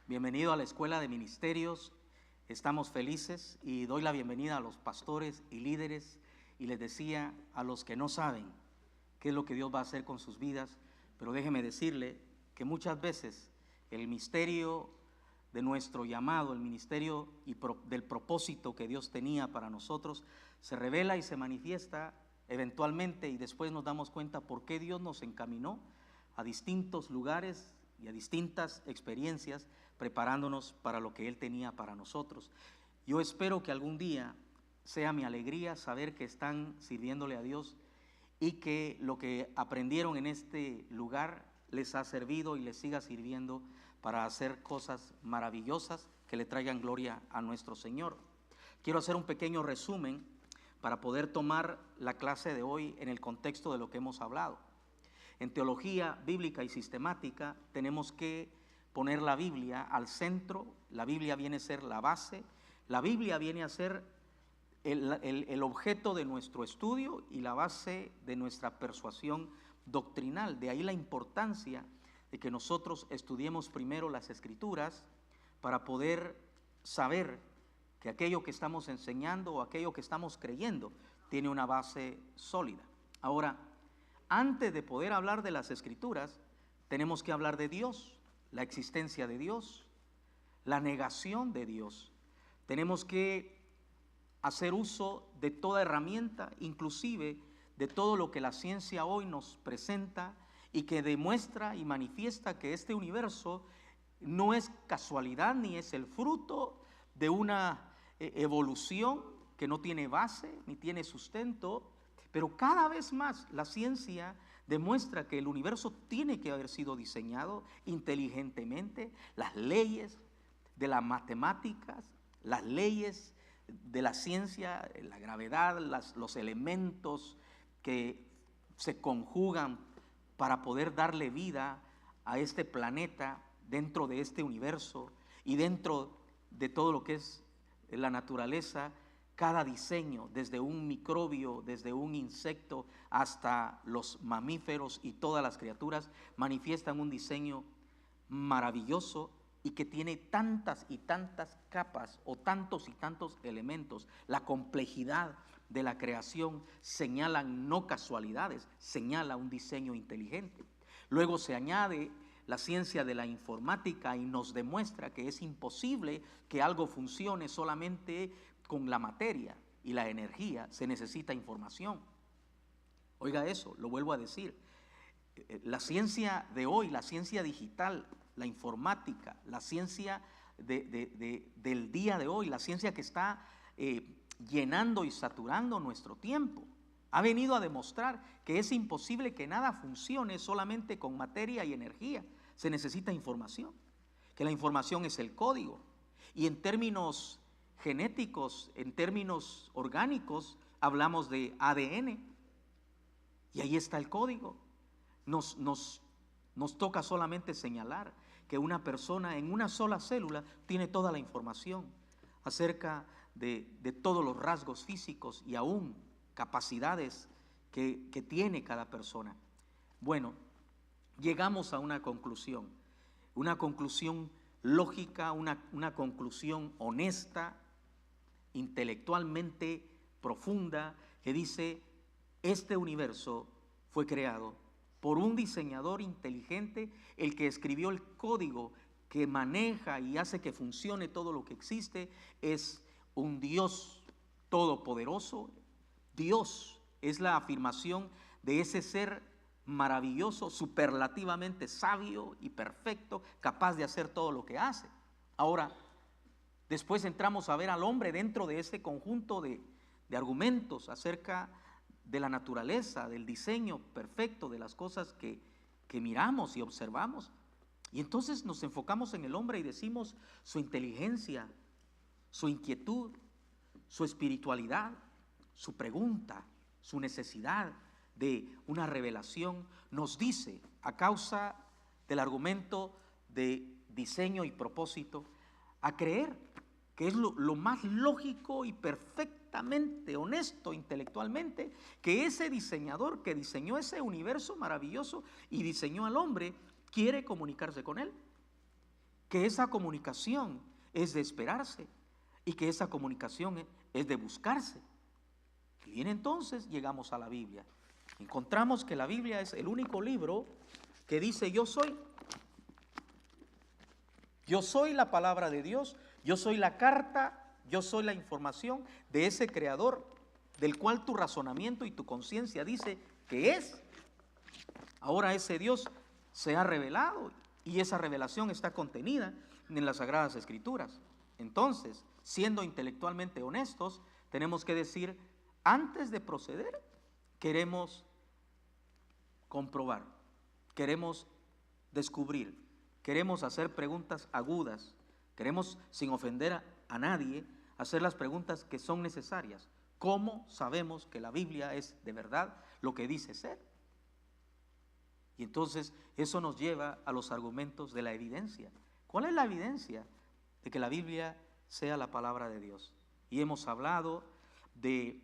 Bienvenido a la Escuela de Ministerios. Estamos felices y doy la bienvenida a los pastores y líderes y les decía a los que no saben qué es lo que Dios va a hacer con sus vidas, pero déjeme decirle que muchas veces el misterio de nuestro llamado, el ministerio del propósito que Dios tenía para nosotros, se revela y se manifiesta eventualmente y después nos damos cuenta por qué Dios nos encaminó a distintos lugares y a distintas experiencias, preparándonos para lo que Él tenía para nosotros. Yo espero que algún día sea mi alegría saber que están sirviéndole a Dios y que lo que aprendieron en este lugar les ha servido y les siga sirviendo para hacer cosas maravillosas que le traigan gloria a nuestro Señor. Quiero hacer un pequeño resumen para poder tomar la clase de hoy en el contexto de lo que hemos hablado. En teología bíblica y sistemática tenemos que poner la Biblia al centro. La Biblia viene a ser la base, la Biblia viene a ser el objeto de nuestro estudio y la base de nuestra persuasión doctrinal. De ahí la importancia de que nosotros estudiemos primero las Escrituras para poder saber que aquello que estamos enseñando o aquello que estamos creyendo tiene una base sólida. Ahora, antes de poder hablar de las Escrituras, tenemos que hablar de Dios, la existencia de Dios, la negación de Dios. Tenemos que hacer uso de toda herramienta, inclusive de todo lo que la ciencia hoy nos presenta y que demuestra y manifiesta que este universo no es casualidad ni es el fruto de una evolución que no tiene base ni tiene sustento. Pero cada vez más la ciencia demuestra que el universo tiene que haber sido diseñado inteligentemente. Las leyes de las matemáticas, las leyes de la ciencia, la gravedad, los elementos que se conjugan para poder darle vida a este planeta dentro de este universo y dentro de todo lo que es la naturaleza. Cada diseño, desde un microbio, desde un insecto hasta los mamíferos y todas las criaturas, manifiestan un diseño maravilloso y que tiene tantas y tantas capas o tantos y tantos elementos. La complejidad de la creación señalan no casualidades, señala un diseño inteligente. Luego se añade la ciencia de la informática y nos demuestra que es imposible que algo funcione solamente con la materia y la energía. Se necesita información. Oiga eso, lo vuelvo a decir. La ciencia de hoy, la ciencia digital, la informática, la ciencia del día de hoy, la ciencia que está llenando y saturando nuestro tiempo, ha venido a demostrar que es imposible que nada funcione solamente con materia y energía. Se necesita información, que la información es el código. Y en términos genéticos, en términos orgánicos, hablamos de ADN. Y ahí está el código. Nos toca solamente señalar que una persona en una sola célula tiene toda la información acerca de todos los rasgos físicos y aún capacidades que tiene cada persona. Bueno, llegamos a una conclusión lógica, una conclusión honesta, intelectualmente profunda, que dice: este universo fue creado por un diseñador inteligente, el que escribió el código que maneja y hace que funcione todo lo que existe. Es un Dios todopoderoso. Dios es la afirmación de ese ser maravilloso, superlativamente sabio y perfecto, capaz de hacer todo lo que hace. Ahora, después entramos a ver al hombre dentro de ese conjunto de argumentos acerca de la naturaleza, del diseño perfecto de las cosas que miramos y observamos. Y entonces nos enfocamos en el hombre y decimos: su inteligencia, su inquietud, su espiritualidad, su pregunta, su necesidad de una revelación, nos dice, a causa del argumento de diseño y propósito, a creer que es lo más lógico y perfectamente honesto intelectualmente, que ese diseñador que diseñó ese universo maravilloso y diseñó al hombre, quiere comunicarse con él. que esa comunicación es de esperarse y que esa comunicación es de buscarse. Y bien, entonces llegamos a la Biblia. Encontramos que la Biblia es el único libro que dice yo soy. Yo soy la palabra de Dios, yo soy la carta, yo soy la información de ese creador del cual tu razonamiento y tu conciencia dice que es. Ahora ese Dios se ha revelado y esa revelación está contenida en las Sagradas Escrituras. Entonces, siendo intelectualmente honestos, tenemos que decir, antes de proceder, queremos comprobar, queremos descubrir, queremos hacer preguntas agudas, queremos, sin ofender a nadie, hacer las preguntas que son necesarias. ¿Cómo sabemos que la Biblia es de verdad lo que dice ser? Y entonces eso nos lleva a los argumentos de la evidencia. ¿Cuál es la evidencia de que la Biblia sea la palabra de Dios? Y hemos hablado de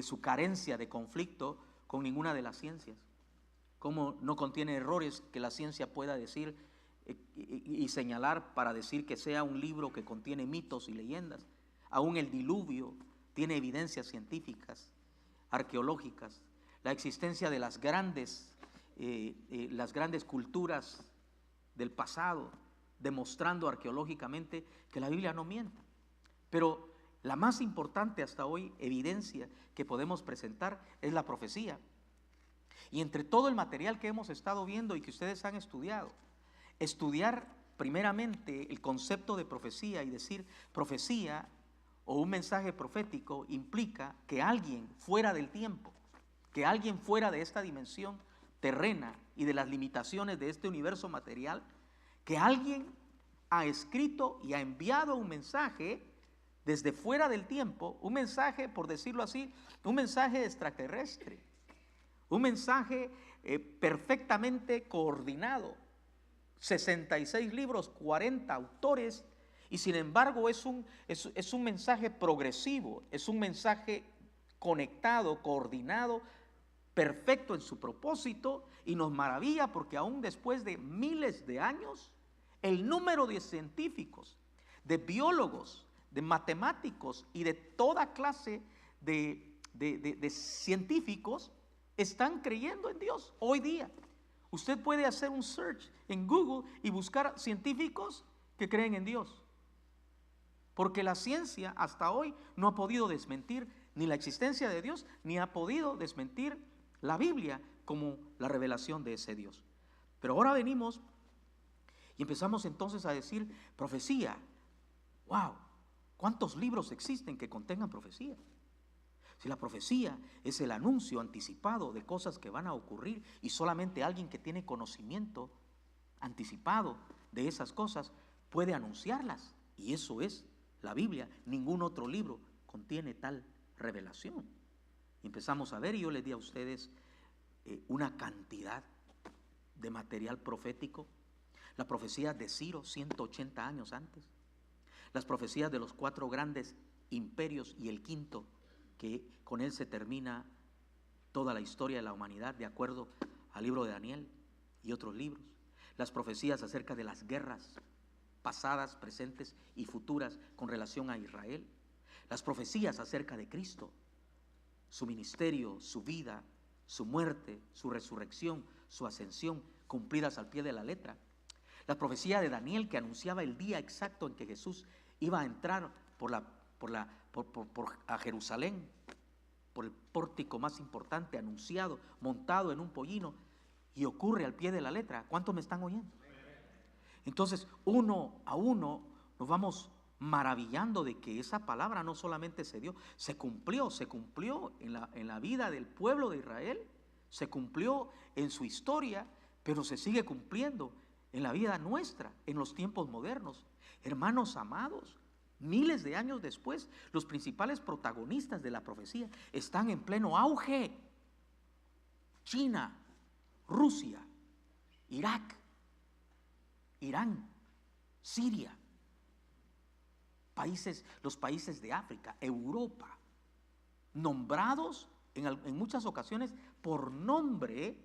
su carencia de conflicto con ninguna de las ciencias. Cómo no contiene errores que la ciencia pueda decir y señalar para decir que sea un libro que contiene mitos y leyendas. Aún el diluvio tiene evidencias científicas, arqueológicas. La existencia de las grandes culturas del pasado, demostrando arqueológicamente que la Biblia no miente. Pero la más importante hasta hoy evidencia que podemos presentar es la profecía. Y entre todo el material que hemos estado viendo y que ustedes han estudiado, estudiar primeramente el concepto de profecía y decir profecía o un mensaje profético implica que alguien fuera del tiempo, que alguien fuera de esta dimensión terrena y de las limitaciones de este universo material, que alguien ha escrito y ha enviado un mensaje desde fuera del tiempo, un mensaje, por decirlo así, un mensaje extraterrestre, un mensaje perfectamente coordinado, 66 libros, 40 autores, y sin embargo es un mensaje progresivo, es un mensaje conectado, coordinado, perfecto en su propósito, y nos maravilla porque aún después de miles de años, el número de científicos, de biólogos, de matemáticos y de toda clase de científicos están creyendo en Dios hoy día. Usted puede hacer un search en Google y buscar científicos que creen en Dios, porque la ciencia hasta hoy no ha podido desmentir ni la existencia de Dios, ni ha podido desmentir la Biblia como la revelación de ese Dios. Pero ahora venimos y empezamos entonces a decir profecía. ¡Wow! ¿Cuántos libros existen que contengan profecía? Si la profecía es el anuncio anticipado de cosas que van a ocurrir y solamente alguien que tiene conocimiento anticipado de esas cosas puede anunciarlas, y eso es la Biblia. Ningún otro libro contiene tal revelación. Empezamos a ver, y yo les di a ustedes una cantidad de material profético. La profecía de Ciro 180 años antes, las profecías de los 4 grandes imperios y el quinto, que con él se termina toda la historia de la humanidad de acuerdo al libro de Daniel y otros libros. Las profecías acerca de las guerras pasadas, presentes y futuras con relación a Israel. Las profecías acerca de Cristo, su ministerio, su vida, su muerte, su resurrección, su ascensión, cumplidas al pie de la letra. La profecía de Daniel que anunciaba el día exacto en que Jesús iba a entrar a Jerusalén, por el pórtico más importante, anunciado, montado en un pollino, y ocurre al pie de la letra. ¿Cuántos me están oyendo? Entonces, uno a uno nos vamos maravillando de que esa palabra no solamente se dio, se cumplió en la vida del pueblo de Israel, se cumplió en su historia, pero se sigue cumpliendo en la vida nuestra, en los tiempos modernos. Hermanos amados, miles de años después, los principales protagonistas de la profecía están en pleno auge. China, Rusia, Irak, Irán, Siria, los países de África, Europa, nombrados en muchas ocasiones por nombre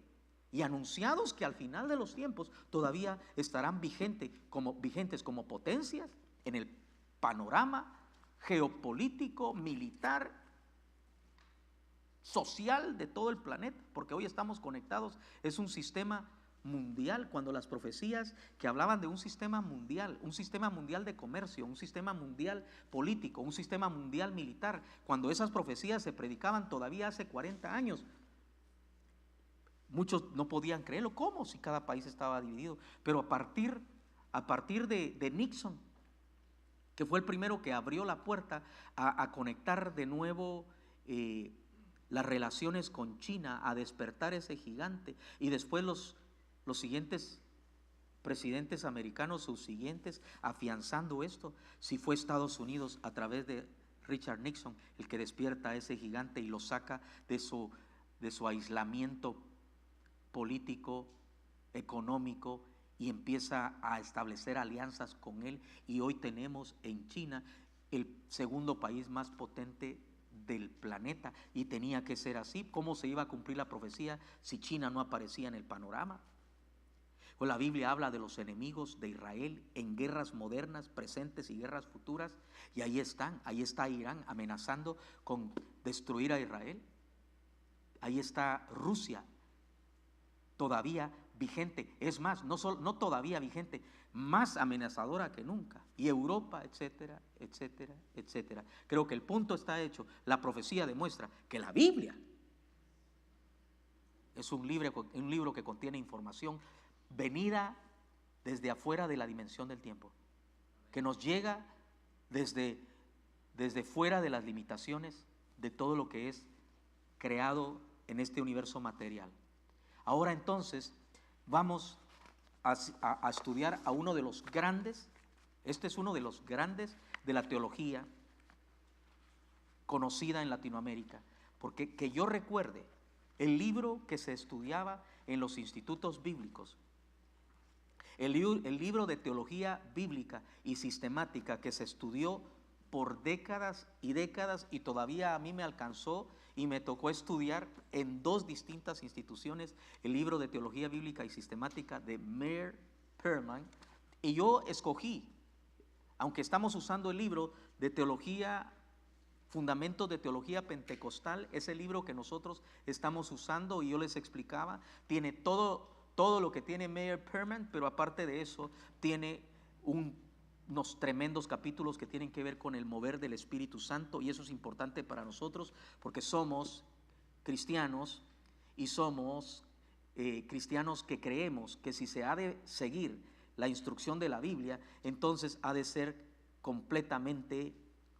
y anunciados que al final de los tiempos todavía estarán vigentes como potencias en el panorama geopolítico, militar, social de todo el planeta, porque hoy estamos conectados, es un sistema mundial. Cuando las profecías que hablaban de un sistema mundial de comercio, un sistema mundial político, un sistema mundial militar, cuando esas profecías se predicaban todavía hace 40 años, muchos no podían creerlo. ¿Cómo? Si cada país estaba dividido. Pero a partir de Nixon, que fue el primero que abrió la puerta a conectar de nuevo las relaciones con China, a despertar ese gigante, y después los siguientes presidentes americanos, sus siguientes, afianzando esto, si fue Estados Unidos a través de Richard Nixon el que despierta a ese gigante y lo saca de su aislamiento político, económico, y empieza a establecer alianzas con él, y hoy tenemos en China el segundo país más potente del planeta, y tenía que ser así. ¿Cómo se iba a cumplir la profecía si China no aparecía en el panorama? Pues la Biblia habla de los enemigos de Israel en guerras modernas, presentes y guerras futuras, y ahí está Irán amenazando con destruir a Israel. Ahí está Rusia todavía vigente, es más, no todavía vigente, más amenazadora que nunca, y Europa, etcétera, etcétera, etcétera. Creo que el punto está hecho. La profecía demuestra que la Biblia es un libro que contiene información venida desde afuera de la dimensión del tiempo, que nos llega desde fuera de las limitaciones de todo lo que es creado en este universo material. Ahora entonces vamos a estudiar a uno de los grandes. Este es uno de los grandes de la teología conocida en Latinoamérica, porque que yo recuerde, el libro que se estudiaba en los institutos bíblicos, el libro de teología bíblica y sistemática que se estudió por décadas y décadas, y todavía a mí me alcanzó y me tocó estudiar en 2 distintas instituciones el libro de teología bíblica y sistemática de Meir Perman, y yo escogí, aunque estamos usando el libro de teología, Fundamentos de Teología Pentecostal, ese libro que nosotros estamos usando, y yo les explicaba, tiene todo lo que tiene Meir Perman, pero aparte de eso tiene unos tremendos capítulos que tienen que ver con el mover del Espíritu Santo, y eso es importante para nosotros porque somos cristianos, y somos cristianos que creemos que si se ha de seguir la instrucción de la Biblia, entonces ha de ser completamente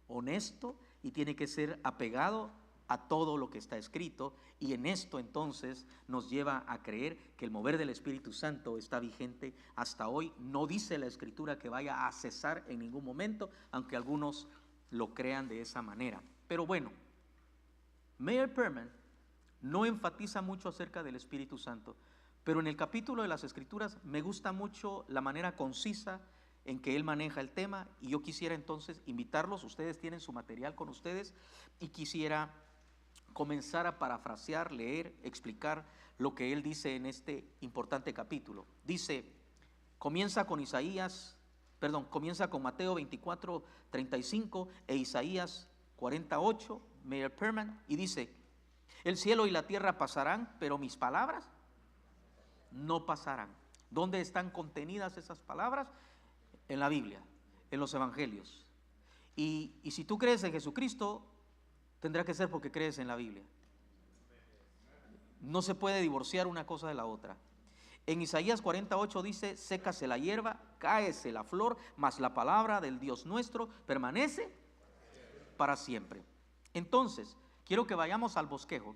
honesto y tiene que ser apegado a todo lo que está escrito, y en esto entonces nos lleva a creer que el mover del Espíritu Santo está vigente hasta hoy. No dice la Escritura que vaya a cesar en ningún momento, aunque algunos lo crean de esa manera. Pero bueno, Meir Perman no enfatiza mucho acerca del Espíritu Santo, pero en el capítulo de las Escrituras me gusta mucho la manera concisa en que él maneja el tema, y yo quisiera entonces invitarlos. Ustedes tienen su material con ustedes, y quisiera comenzar a parafrasear, leer, explicar lo que él dice en este importante capítulo. Dice, comienza con Mateo 24:35 e Isaías 48, Meir Perman, y dice, el cielo y la tierra pasarán, pero mis palabras no pasarán. ¿Dónde están contenidas esas palabras? En la Biblia, en los evangelios. Y si tú crees en Jesucristo, tendrá que ser porque crees en la Biblia. No se puede divorciar una cosa de la otra. En Isaías 48 dice, sécase la hierba, cáese la flor, mas la palabra del Dios nuestro permanece para siempre. Entonces, quiero que vayamos al bosquejo.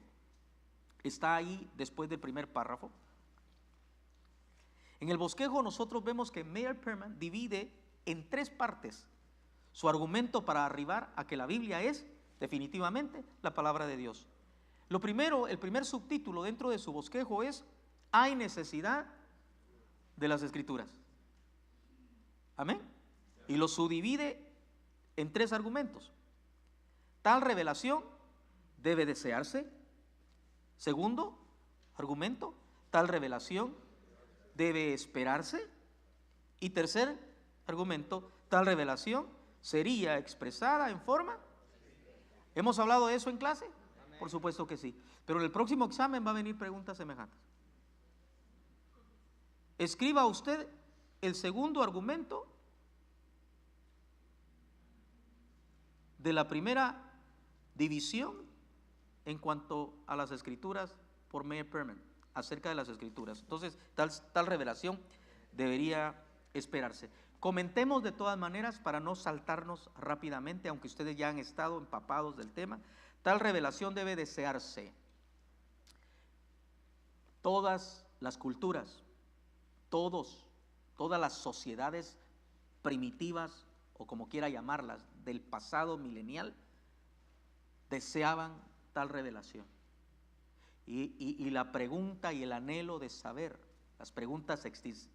Está ahí después del primer párrafo. En el bosquejo nosotros vemos que Meir Perman divide en 3 partes su argumento para arribar a que la Biblia es definitivamente la palabra de Dios. Lo primero, el primer subtítulo dentro de su bosquejo es: hay necesidad de las Escrituras. Amén. Y lo subdivide en 3 argumentos. Tal revelación debe desearse. Segundo argumento, tal revelación debe esperarse. Y tercer argumento, tal revelación sería expresada en forma. ¿Hemos hablado de eso en clase? Por supuesto que sí. Pero en el próximo examen va a venir preguntas semejantes. Escriba usted el segundo argumento de la primera división en cuanto a las escrituras por Meyer Perman, acerca de las escrituras. Entonces, tal revelación debería esperarse. Comentemos de todas maneras para no saltarnos rápidamente, aunque ustedes ya han estado empapados del tema. Tal revelación debe desearse. Todas las culturas, todas las sociedades primitivas, o como quiera llamarlas, del pasado milenial, deseaban tal revelación. Y la pregunta y el anhelo de saber, las preguntas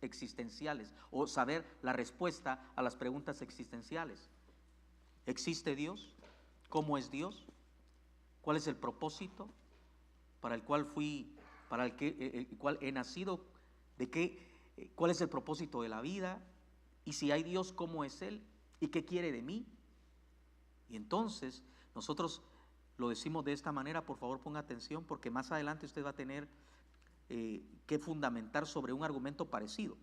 existenciales, o saber la respuesta a las preguntas existenciales. ¿Existe Dios? ¿Cómo es Dios? ¿Cuál es el propósito para el cual el cual he nacido? ¿Cuál es el propósito de la vida? Y si hay Dios, ¿cómo es Él? ¿Y qué quiere de mí? Y entonces nosotros lo decimos de esta manera. Por favor, ponga atención, porque más adelante usted va a tener que fundamentar sobre un argumento parecido.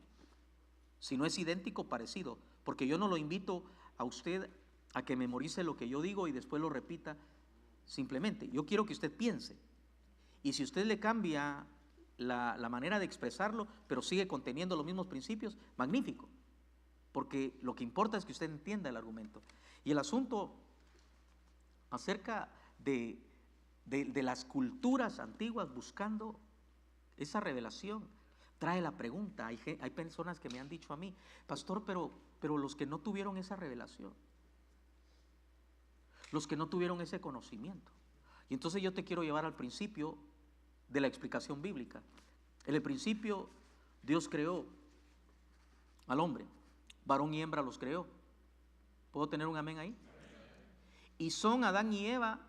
Si no es idéntico, parecido, porque yo no lo invito a usted a que memorice lo que yo digo y después lo repita simplemente. Yo quiero que usted piense, y si usted le cambia la manera de expresarlo, pero sigue conteniendo los mismos principios, magnífico, porque lo que importa es que usted entienda el argumento. Y el asunto acerca de las culturas antiguas buscando esa revelación trae la pregunta. Hay personas que me han dicho a mí: pastor, pero los que no tuvieron esa revelación, los que no tuvieron ese conocimiento. Y entonces yo te quiero llevar al principio de la explicación bíblica. En el principio Dios creó al hombre, varón y hembra los creó. ¿Puedo tener un amén ahí? Y son Adán y Eva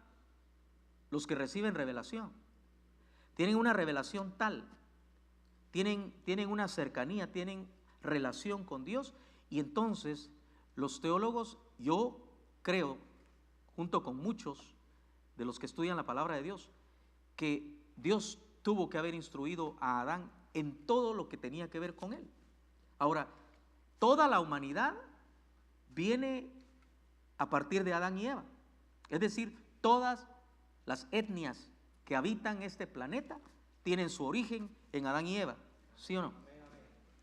los que reciben revelación. Tienen una revelación tal, tienen una cercanía, tienen relación con Dios. Y entonces los teólogos, yo creo, junto con muchos de los que estudian la palabra de Dios, que Dios tuvo que haber instruido a Adán en todo lo que tenía que ver con él. Ahora, toda la humanidad viene a partir de Adán y Eva. Es decir, todas las etnias que habitan este planeta tienen su origen en Adán y Eva, ¿sí o no?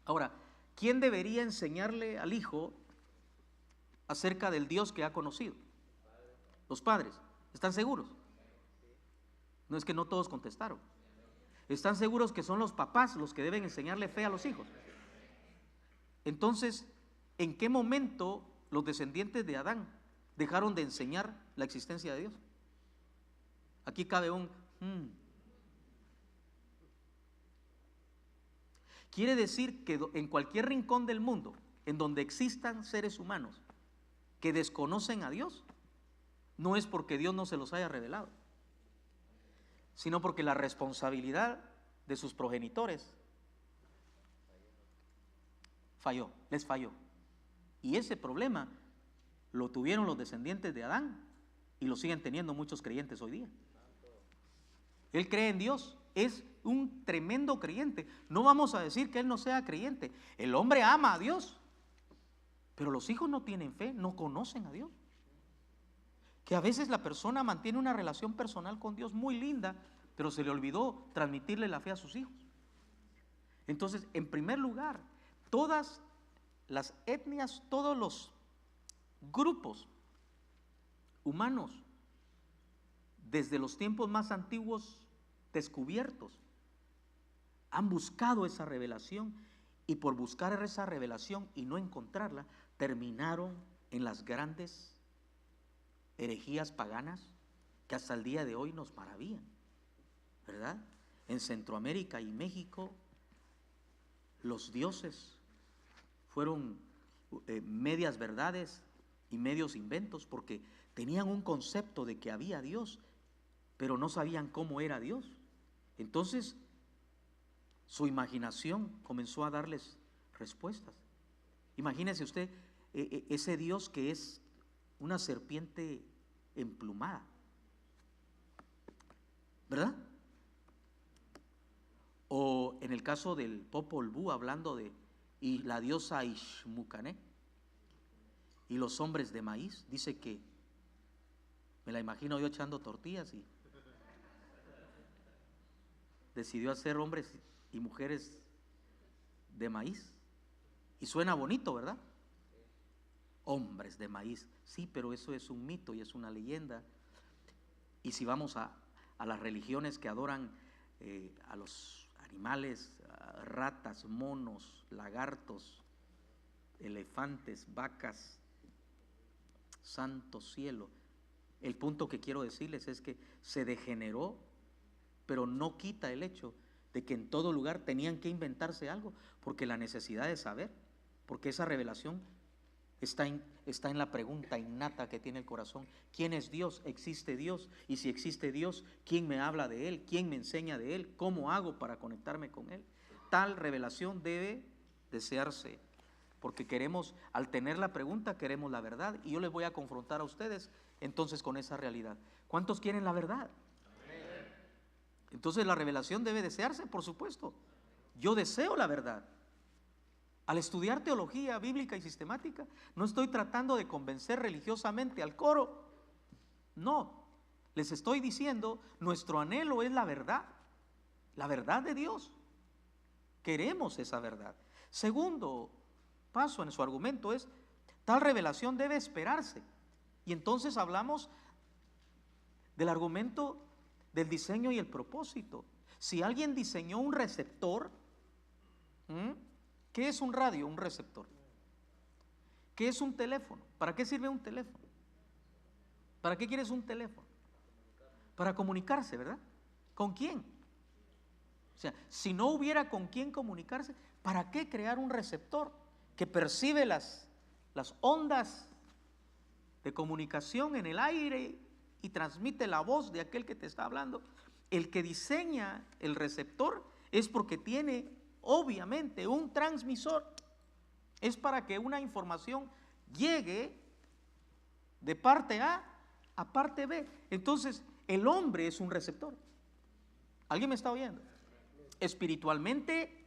Ahora, ¿quién debería enseñarle al hijo acerca del Dios que ha conocido? Los padres. ¿Están seguros? No, es que no todos contestaron. ¿Están seguros que son los papás los que deben enseñarle fe a los hijos? Entonces, ¿en qué momento los descendientes de Adán dejaron de enseñar la existencia de Dios? Aquí cabe un Quiere decir que en cualquier rincón del mundo en donde existan seres humanos que desconocen a Dios, no es porque Dios no se los haya revelado, sino porque la responsabilidad de sus progenitores les falló. Y ese problema lo tuvieron los descendientes de Adán y lo siguen teniendo muchos creyentes hoy día. Él cree en Dios, es un tremendo creyente. No vamos a decir que él no sea creyente. El hombre ama a Dios, pero los hijos no tienen fe, no conocen a Dios. Que a veces la persona mantiene una relación personal con Dios muy linda, pero se le olvidó transmitirle la fe a sus hijos. Entonces, en primer lugar, todas las etnias, todos los grupos humanos, desde los tiempos más antiguos descubiertos, han buscado esa revelación, y por buscar esa revelación y no encontrarla, terminaron en las grandes herejías paganas que hasta el día de hoy nos maravillan, ¿verdad? En Centroamérica y México, los dioses fueron medias verdades y medios inventos, porque tenían un concepto de que había Dios, pero no sabían cómo era Dios. Entonces Su imaginación comenzó a darles respuestas. Imagínese usted ese Dios que es una serpiente emplumada, ¿verdad? O en el caso del Popol Vuh, hablando de y la diosa Ishmucané y los hombres de maíz, dice que me la imagino yo echando tortillas y decidió hacer hombres y mujeres de maíz. Y suena bonito, ¿verdad? Hombres de maíz. Sí, pero eso es un mito y es una leyenda. Y si vamos a las religiones que adoran a los animales, a ratas, monos, lagartos, elefantes, vacas, santo cielo. El punto que quiero decirles es que se degeneró, pero no quita el hecho de que en todo lugar tenían que inventarse algo, porque la necesidad de saber, porque esa revelación está en la pregunta innata que tiene el corazón. ¿Quién es Dios? ¿Existe Dios? Y si existe Dios, ¿quién me habla de Él? ¿Quién me enseña de Él? ¿Cómo hago para conectarme con Él? Tal revelación debe desearse, porque queremos, al tener la pregunta, queremos la verdad. Y yo les voy a confrontar a ustedes entonces con esa realidad. ¿Cuántos quieren la verdad? Entonces la revelación debe desearse, por supuesto. Yo deseo la verdad. Al estudiar teología bíblica y sistemática, no estoy tratando de convencer religiosamente al coro. No, les estoy diciendo, nuestro anhelo es la verdad de Dios. Queremos esa verdad. Segundo paso en su argumento es, tal revelación debe esperarse. Y entonces hablamos del argumento del diseño y el propósito. Si alguien diseñó un receptor, ¿qué es un radio? Un receptor. ¿Qué es un teléfono? ¿Para qué sirve un teléfono? ¿Para qué quieres un teléfono? Para comunicarse, ¿verdad? ¿Con quién? O sea, si no hubiera con quién comunicarse, ¿para qué crear un receptor que percibe las ondas de comunicación en el aire y transmite la voz de aquel que te está hablando? El que diseña el receptor es porque tiene obviamente un transmisor. Es para que una información llegue de parte A a parte B. Entonces, el hombre es un receptor. ¿Alguien me está oyendo? Espiritualmente,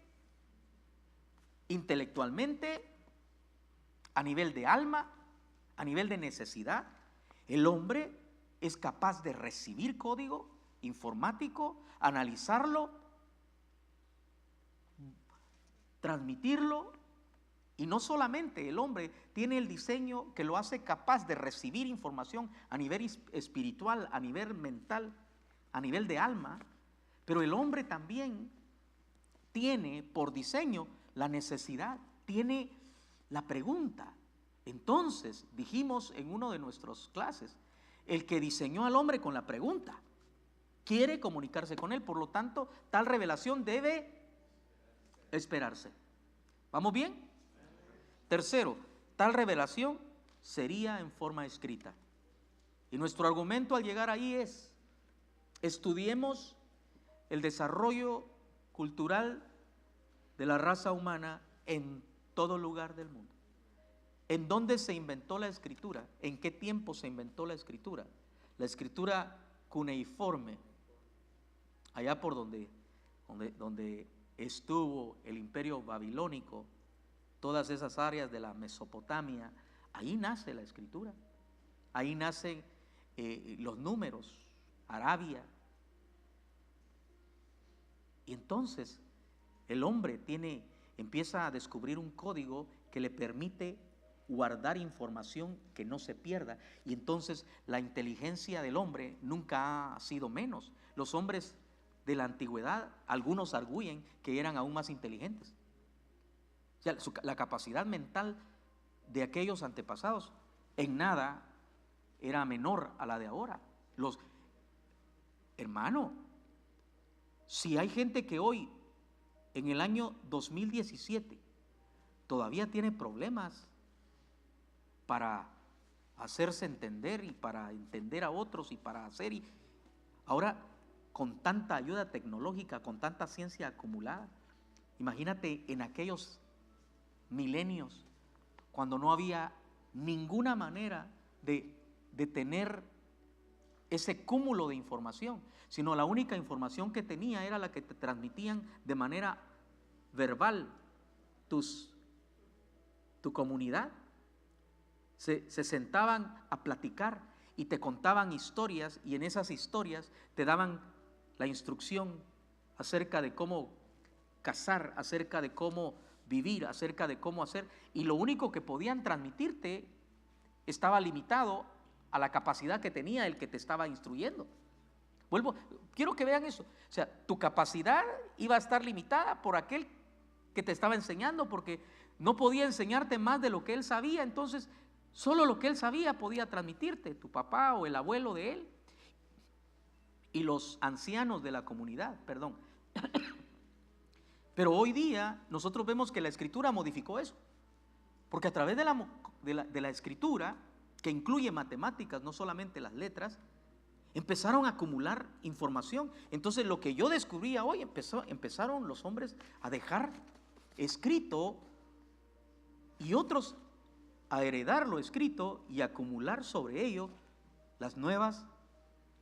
intelectualmente, a nivel de alma, a nivel de necesidad, el hombre es capaz de recibir código informático, analizarlo, transmitirlo. Y no solamente el hombre tiene el diseño que lo hace capaz de recibir información a nivel espiritual, a nivel mental, a nivel de alma, pero el hombre también tiene por diseño la necesidad, tiene la pregunta. Entonces, dijimos en una de nuestras clases, el que diseñó al hombre con la pregunta, quiere comunicarse con él, por lo tanto, tal revelación debe esperarse. ¿Vamos bien? Tercero, tal revelación sería en forma escrita. Y nuestro argumento al llegar ahí es, estudiemos el desarrollo cultural de la raza humana en todo lugar del mundo. ¿En dónde se inventó la escritura? ¿En qué tiempo se inventó la escritura? La escritura cuneiforme, allá por donde estuvo el imperio babilónico, todas esas áreas de la Mesopotamia, ahí nace la escritura, ahí nacen los números, Arabia. Y entonces el hombre empieza a descubrir un código que le permite guardar información que no se pierda. Y entonces la inteligencia del hombre nunca ha sido menos. Los hombres de la antigüedad, algunos arguyen que eran aún más inteligentes. O sea, la capacidad mental de aquellos antepasados en nada era menor a la de ahora. Hermano, si hay gente que hoy, en el año 2017, todavía tiene problemas para hacerse entender y para entender a otros y para hacer, ahora con tanta ayuda tecnológica, con tanta ciencia acumulada, Imagínate en aquellos milenios, cuando no había ninguna manera de tener ese cúmulo de información, sino la única información que tenía era la que te transmitían de manera verbal tu comunidad. Se sentaban a platicar y te contaban historias, y en esas historias te daban la instrucción acerca de cómo cazar, acerca de cómo vivir, acerca de cómo hacer, y lo único que podían transmitirte estaba limitado a la capacidad que tenía el que te estaba instruyendo. Quiero que vean eso. O sea, tu capacidad iba a estar limitada por aquel que te estaba enseñando, porque no podía enseñarte más de lo que él sabía. Entonces, solo lo que él sabía podía transmitirte, tu papá o el abuelo de él y los ancianos de la comunidad, perdón. Pero hoy día nosotros vemos que la Escritura modificó eso, porque a través de la Escritura, que incluye matemáticas, no solamente las letras, empezaron a acumular información. Entonces lo que yo descubría hoy, empezaron los hombres a dejar escrito y otros a heredar lo escrito y acumular sobre ello las nuevas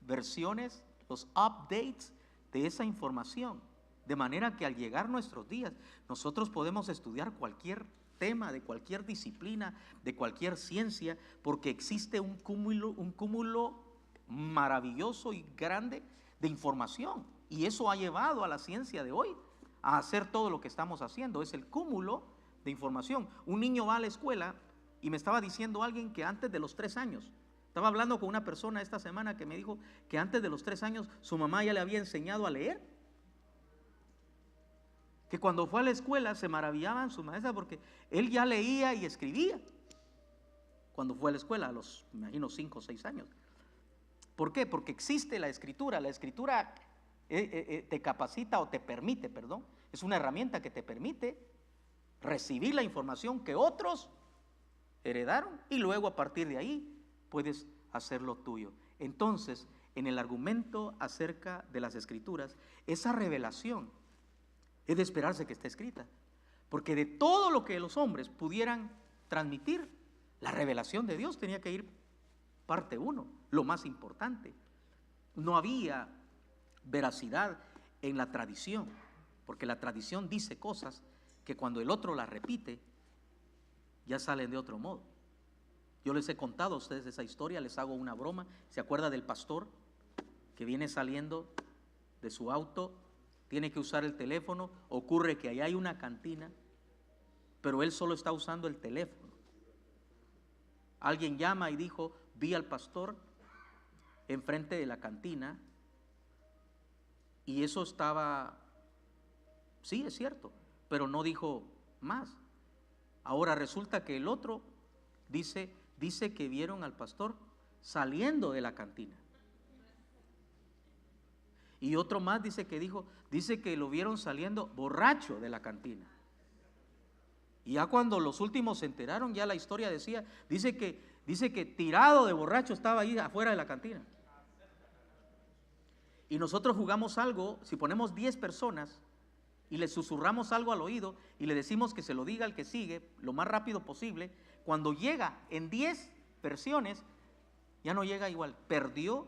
versiones, los updates de esa información. De manera que al llegar nuestros días, nosotros podemos estudiar cualquier tema, de cualquier disciplina, de cualquier ciencia, porque existe un cúmulo maravilloso y grande de información. Y eso ha llevado a la ciencia de hoy a hacer todo lo que estamos haciendo. Es el cúmulo de información. Un niño va a la escuela, y me estaba diciendo alguien que antes de los 3 años, estaba hablando con una persona esta semana que me dijo que antes de los 3 años su mamá ya le había enseñado a leer. Que cuando fue a la escuela se maravillaban su maestra porque él ya leía y escribía. Cuando fue a la escuela, a los, me imagino, 5 o 6 años. ¿Por qué? Porque existe la escritura. La escritura te capacita o te permite, perdón, es una herramienta que te permite recibir la información que otros heredaron y luego a partir de ahí puedes hacer lo tuyo. Entonces, en el argumento acerca de las escrituras, esa revelación es de esperarse que esté escrita, porque de todo lo que los hombres pudieran transmitir, la revelación de Dios tenía que ir parte 1, lo más importante. No había veracidad en la tradición, porque la tradición dice cosas que cuando el otro las repite, ya salen de otro modo. Yo les he contado a ustedes esa historia, les hago una broma. ¿Se acuerda del pastor que viene saliendo de su auto, tiene que usar el teléfono? Ocurre que allá hay una cantina, pero él solo está usando el teléfono. Alguien llama y dijo, vi al pastor enfrente de la cantina, y eso estaba, sí, es cierto, pero no dijo más. Ahora resulta que el otro dice que vieron al pastor saliendo de la cantina. Y otro más dice que lo vieron saliendo borracho de la cantina. Y ya cuando los últimos se enteraron, ya la historia dice que tirado de borracho estaba ahí afuera de la cantina. Y nosotros jugamos algo, si ponemos 10 personas y le susurramos algo al oído y le decimos que se lo diga al que sigue lo más rápido posible, cuando llega en 10 versiones, ya no llega igual, perdió.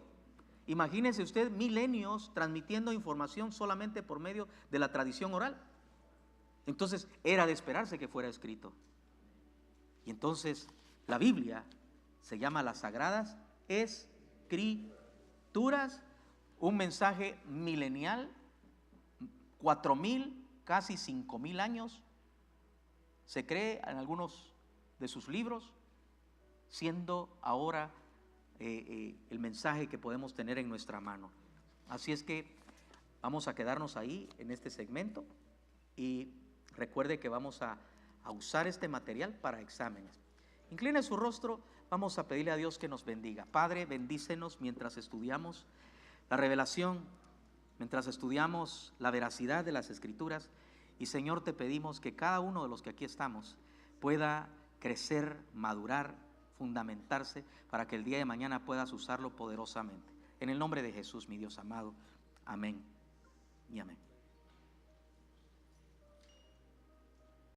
Imagínese usted milenios transmitiendo información solamente por medio de la tradición oral. Entonces era de esperarse que fuera escrito. Y entonces la Biblia se llama las Sagradas Escrituras, un mensaje milenial, 4,000, casi 5,000 años, se cree en algunos de sus libros, siendo ahora el mensaje que podemos tener en nuestra mano. Así es que vamos a quedarnos ahí en este segmento y recuerde que vamos a usar este material para exámenes. Incline su rostro, vamos a pedirle a Dios que nos bendiga. Padre, bendícenos mientras estudiamos la revelación, mientras estudiamos la veracidad de las Escrituras, y Señor, te pedimos que cada uno de los que aquí estamos pueda crecer, madurar, fundamentarse, para que el día de mañana puedas usarlo poderosamente. En el nombre de Jesús, mi Dios amado. Amén y amén.